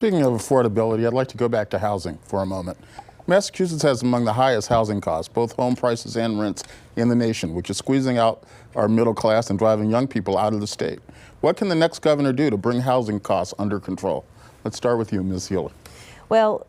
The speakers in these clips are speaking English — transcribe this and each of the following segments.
Speaking of affordability, I'd like to go back to housing for a moment. Massachusetts has among the highest housing costs, both home prices and rents, in the nation, which is squeezing out our middle class and driving young people out of the state. What can the next governor do to bring housing costs under control? Let's start with you, Ms. Healy. Well,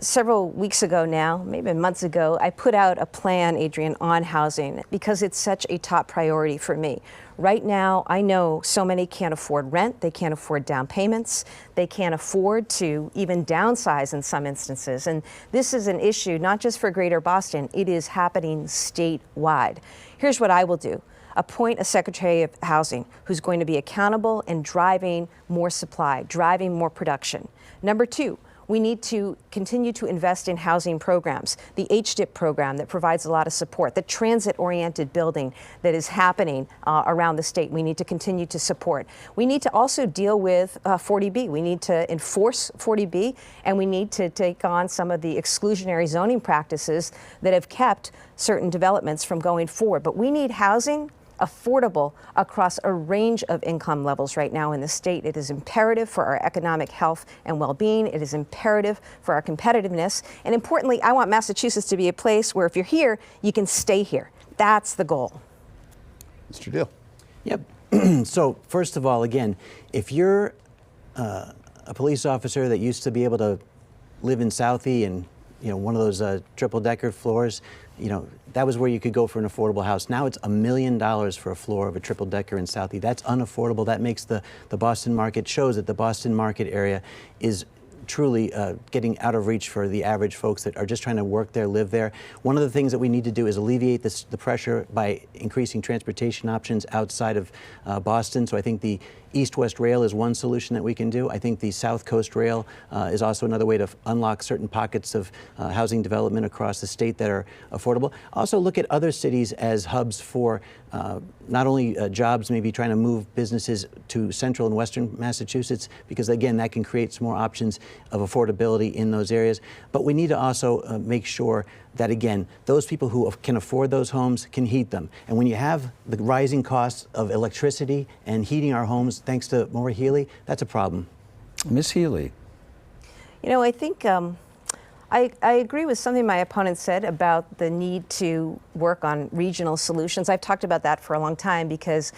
several weeks ago now, maybe months ago, I put out a plan, Adrian, on housing because it's such a top priority for me. Right now, I know so many can't afford rent, they can't afford down payments, they can't afford to even downsize in some instances. And this is an issue not just for Greater Boston, it is happening statewide. Here's what I will do. Appoint a Secretary of Housing who's going to be accountable and driving more supply, driving more production. Number two, we need to continue to invest in housing programs. The HDIP program that provides a lot of support, the transit-oriented building that is happening around the state, we need to continue to support. We need to also deal with 40B. We need to enforce 40B, and we need to take on some of the exclusionary zoning practices that have kept certain developments from going forward. But we need housing affordable across a range of income levels right now in the state. It is imperative for our economic health and well-being. It is imperative for our competitiveness. And importantly, I want Massachusetts to be a place where if you're here, you can stay here. That's the goal. Mr. Deal. Yep. So first of all, again, if you're a police officer that used to be able to live in Southie and one of those triple-decker floors, that was where you could go for an affordable house. Now it's $1 million for a floor of a triple-decker in Southie. That's unaffordable. That makes the Boston market, shows that the Boston market area is truly getting out of reach for the average folks that are just trying to work there, live there. One of the things that we need to do is alleviate the pressure by increasing transportation options outside of Boston. So I think the East-West Rail is one solution that we can do. I think the South Coast Rail is also another way to unlock certain pockets of housing development across the state that are affordable. Also look at other cities as hubs for not only jobs, maybe trying to move businesses to central and western Massachusetts, because again, that can create some more options of affordability in those areas. But we need to also make sure that, again, those people who can afford those homes can heat them. And when you have the rising costs of electricity and heating our homes, thanks to Maura Healey, that's a problem. Ms. Healey. I think I agree with something my opponent said about the need to work on regional solutions. I've talked about that for a long time because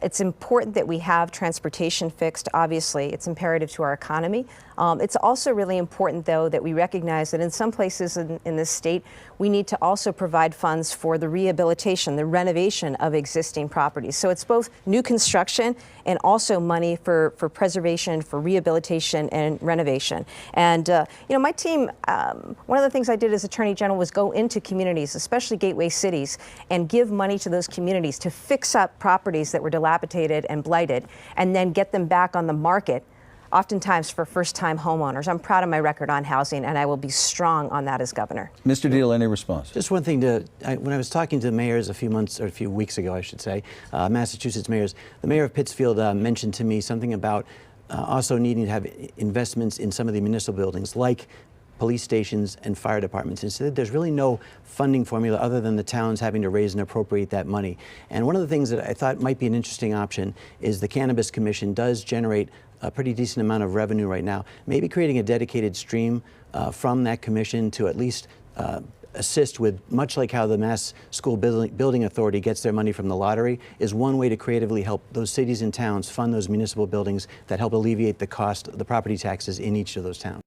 it's important that we have transportation fixed. Obviously, it's imperative to our economy. It's also really important, though, that we recognize that in some places in this state, we need to also provide funds for the rehabilitation, the renovation of existing properties. So it's both new construction and also money for preservation, for rehabilitation and renovation. And, my team, one of the things I did as Attorney General was go into communities, especially gateway cities, and give money to those communities to fix up properties that were dilapidated and blighted, and then get them back on the market, oftentimes for first-time homeowners. I'm proud of my record on housing, and I will be strong on that as governor. Mr. Deal, any response? Just one thing when I was talking to mayors a few weeks ago, I should say, Massachusetts mayors, the mayor of Pittsfield mentioned to me something about also needing to have investments in some of the municipal buildings, like police stations and fire departments. And so there's really no funding formula other than the towns having to raise and appropriate that money. And one of the things that I thought might be an interesting option is the Cannabis Commission does generate a pretty decent amount of revenue right now. Maybe creating a dedicated stream from that commission to at least assist with, much like how the Mass School Building Authority gets their money from the lottery, is one way to creatively help those cities and towns fund those municipal buildings that help alleviate the cost of the property taxes in each of those towns.